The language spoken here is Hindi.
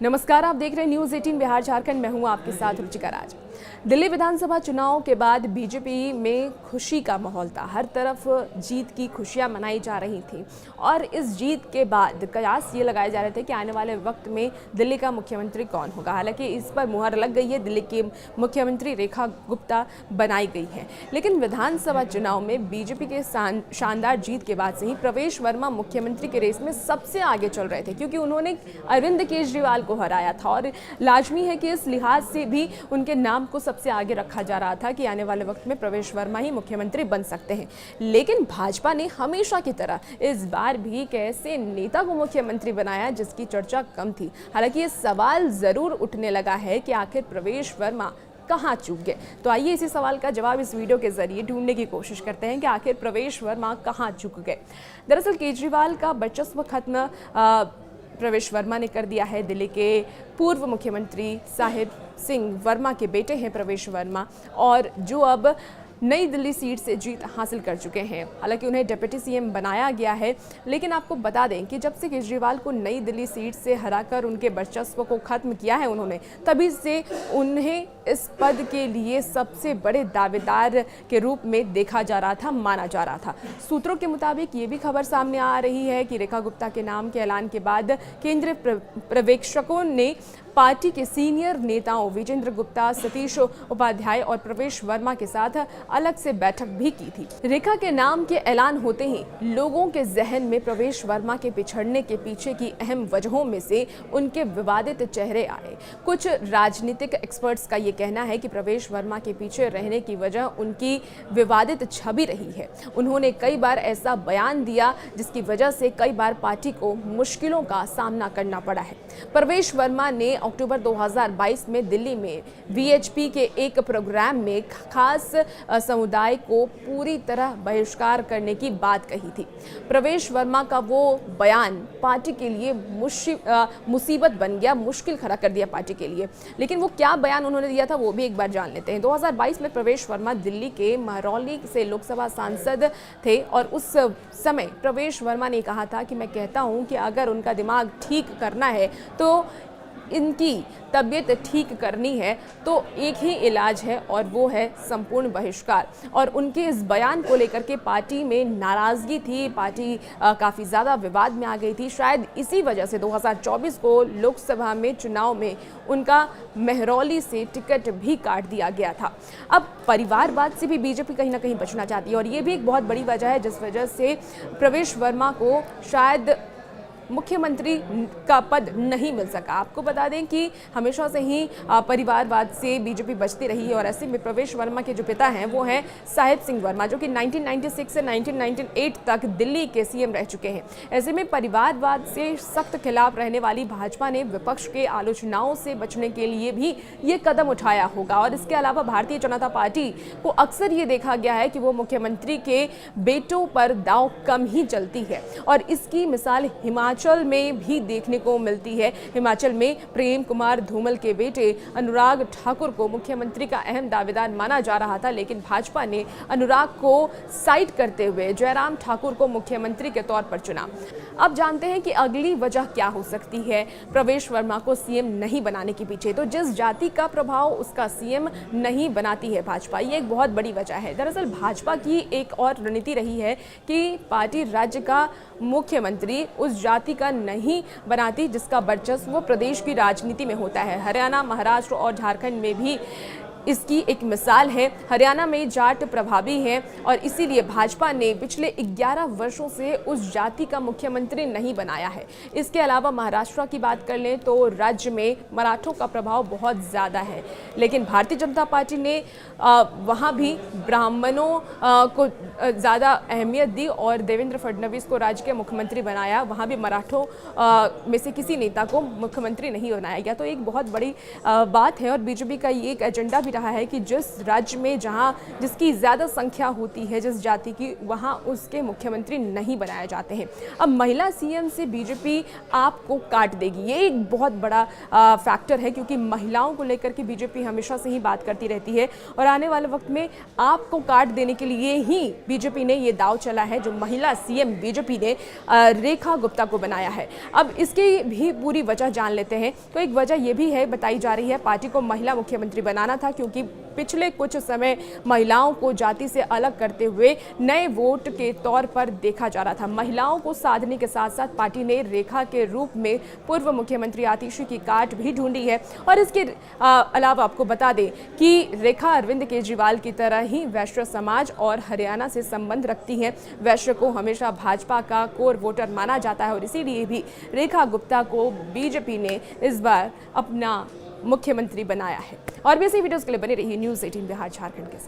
नमस्कार, आप देख रहे हैं न्यूज़ 18 बिहार झारखंड। मैं हूं आपके साथ रुचिका राज। दिल्ली विधानसभा चुनाव के बाद बीजेपी में खुशी का माहौल था। हर तरफ जीत की खुशियां मनाई जा रही थी और इस जीत के बाद कयास ये लगाए जा रहे थे कि आने वाले वक्त में दिल्ली का मुख्यमंत्री कौन होगा। हालांकि इस पर मुहर लग गई है, दिल्ली की मुख्यमंत्री रेखा गुप्ता बनाई गई है। लेकिन विधानसभा चुनाव में बीजेपी के शानदार जीत के बाद से ही प्रवेश वर्मा मुख्यमंत्री के रेस में सबसे आगे चल रहे थे, क्योंकि उन्होंने अरविंद केजरीवाल को हराया था और लाजमी है कि इस लिहाज से भी उनके नाम को सबसे आगे रखा जा रहा था कि आने वाले वक्त में प्रवेश वर्मा ही मुख्यमंत्री बन सकते हैं। लेकिन भाजपा ने हमेशा की तरह इस बार भी एक ऐसे नेता को मुख्यमंत्री बनाया जिसकी चर्चा कम थी। हालांकि ये सवाल जरूर उठने लगा है कि आखिर प्रवेश वर्मा कहाँ चूक गए। तो आइए इसी सवाल का जवाब इस वीडियो के जरिए ढूंढने की कोशिश करते हैं कि आखिर प्रवेश वर्मा कहाँ चूक गए। दरअसल केजरीवाल का वर्चस्व खत्म प्रवेश वर्मा ने कर दिया है। दिल्ली के पूर्व मुख्यमंत्री साहिब सिंह वर्मा के बेटे हैं प्रवेश वर्मा, और जो अब नई दिल्ली सीट से जीत हासिल कर चुके हैं। हालांकि उन्हें डिप्टी सीएम बनाया गया है, लेकिन आपको बता दें कि जब से केजरीवाल को नई दिल्ली सीट से हराकर उनके वर्चस्व को खत्म किया है उन्होंने, तभी से उन्हें इस पद के लिए सबसे बड़े दावेदार के रूप में देखा जा रहा था, माना जा रहा था। सूत्रों के मुताबिक ये भी खबर सामने आ रही है कि रेखा गुप्ता के नाम के ऐलान के बाद केंद्रीय पर्यवेक्षकों ने पार्टी के सीनियर नेताओं विजेंद्र गुप्ता, सतीश उपाध्याय और प्रवेश वर्मा के साथ अलग से बैठक भी की थी। रेखा के नाम के ऐलान होते ही लोगों के जहन में प्रवेश वर्मा के पिछड़ने के पीछे की अहम वजहों में से उनके विवादित चेहरे आए। कुछ राजनीतिक एक्सपर्ट्स का ये कहना है कि प्रवेश वर्मा के पीछे रहने की वजह उनकी विवादित छवि रही है। उन्होंने कई बार ऐसा बयान दिया जिसकी वजह से कई बार पार्टी को मुश्किलों का सामना करना पड़ा है। प्रवेश वर्मा ने अक्टूबर 2022 में दिल्ली में वीएचपी के एक प्रोग्राम में खास समुदाय को पूरी तरह बहिष्कार करने की बात कही थी। प्रवेश वर्मा का वो बयान पार्टी के लिए मुसीबत बन गया, मुश्किल खड़ा कर दिया पार्टी के लिए। लेकिन वो क्या बयान उन्होंने दिया था वो भी एक बार जान लेते हैं। 2022 में प्रवेश वर्मा दिल्ली के महरौली से लोकसभा सांसद थे और उस समय प्रवेश वर्मा ने कहा था कि मैं कहता हूं कि अगर उनका दिमाग ठीक करना है तो इनकी तबीयत ठीक करनी है तो एक ही इलाज है और वो है संपूर्ण बहिष्कार। और उनके इस बयान को लेकर के पार्टी में नाराजगी थी, पार्टी काफ़ी ज़्यादा विवाद में आ गई थी। शायद इसी वजह से 2024 को लोकसभा में चुनाव में उनका महरौली से टिकट भी काट दिया गया था। अब परिवारवाद से भी बीजेपी कहीं ना कहीं बचना चाहती है और ये भी एक बहुत बड़ी वजह है जिस वजह से प्रवेश वर्मा को शायद मुख्यमंत्री का पद नहीं मिल सका। आपको बता दें कि हमेशा से ही परिवारवाद से बीजेपी बचती रही है और ऐसे में प्रवेश वर्मा के जो पिता हैं वो हैं साहिब सिंह वर्मा, जो कि 1996 से 1998 तक दिल्ली के सीएम रह चुके हैं। ऐसे में परिवारवाद से सख्त खिलाफ रहने वाली भाजपा ने विपक्ष के आलोचनाओं से बचने के लिए भी ये कदम उठाया होगा। और इसके अलावा भारतीय जनता पार्टी को अक्सर ये देखा गया है कि वो मुख्यमंत्री के बेटों पर दांव कम ही चलती है और इसकी मिसाल हिमाचल में भी देखने को मिलती है। हिमाचल में प्रेम कुमार धूमल के बेटे अनुराग ठाकुर को मुख्यमंत्री का अहम दावेदार माना जा रहा था, लेकिन भाजपा ने अनुराग को साइड करते हुए जयराम ठाकुर को मुख्यमंत्री के तौर पर चुना। अब जानते हैं कि अगली वजह क्या हो सकती है प्रवेश वर्मा को सीएम नहीं बनाने के पीछे। तो जिस जाति का प्रभाव उसका सीएम नहीं बनाती है भाजपा, ये एक बहुत बड़ी वजह है। दरअसल भाजपा की एक और रणनीति रही है कि पार्टी राज्य का मुख्यमंत्री उस जाति का नहीं बनाती जिसका वर्चस्व प्रदेश की राजनीति में होता है। हरियाणा, महाराष्ट्र और झारखंड में भी इसकी एक मिसाल है। हरियाणा में जाट प्रभावी है और इसीलिए भाजपा ने पिछले 11 वर्षों से उस जाति का मुख्यमंत्री नहीं बनाया है। इसके अलावा महाराष्ट्र की बात कर लें तो राज्य में मराठों का प्रभाव बहुत ज़्यादा है, लेकिन भारतीय जनता पार्टी ने वहाँ भी ब्राह्मणों को ज़्यादा अहमियत दी और देवेंद्र फडणवीस को राज्य के मुख्यमंत्री बनाया। वहाँ भी मराठों में से किसी नेता को मुख्यमंत्री नहीं बनाया गया। तो एक बहुत बड़ी बात है और बीजेपी का ये एक एजेंडा भी रहा है कि जिस राज्य में जहां जिसकी ज़्यादा संख्या होती है जिस जाति की, वहां उसके मुख्यमंत्री नहीं बनाए जाते हैं। अब महिला सीएम से बीजेपी आपको काट देगी, ये एक बहुत बड़ा फैक्टर है, क्योंकि महिलाओं को लेकर के बीजेपी हमेशा से ही बात करती रहती है और आने वाले वक्त में आपको काट देने के लिए ही बीजेपी ने ये दाव चला है जो महिला सीएम बीजेपी ने रेखा गुप्ता को बनाया है। अब इसकी भी पूरी वजह जान लेते हैं। तो एक वजह यह भी है, बताई जा रही है, पार्टी को महिला मुख्यमंत्री बनाना था, क्योंकि पिछले कुछ समय महिलाओं को जाति से अलग करते हुए नए वोट के तौर पर देखा जा रहा था। महिलाओं को साधने के साथ साथ पार्टी ने रेखा के रूप में पूर्व मुख्यमंत्री आतिशी की काट भी ढूंढी है। और इसके अलावा आपको बता दें कि रेखा अरविंद केजरीवाल की तरह ही वैश्य समाज और हरियाणा से संबंध रखती हैं। वैश्य को हमेशा भाजपा का कोर वोटर माना जाता है और इसीलिए भी रेखा गुप्ता को बीजेपी ने इस बार अपना मुख्यमंत्री बनाया है। और भी ऐसी वीडियोस के लिए बने रहिए न्यूज़ 18 बिहार झारखंड के साथ।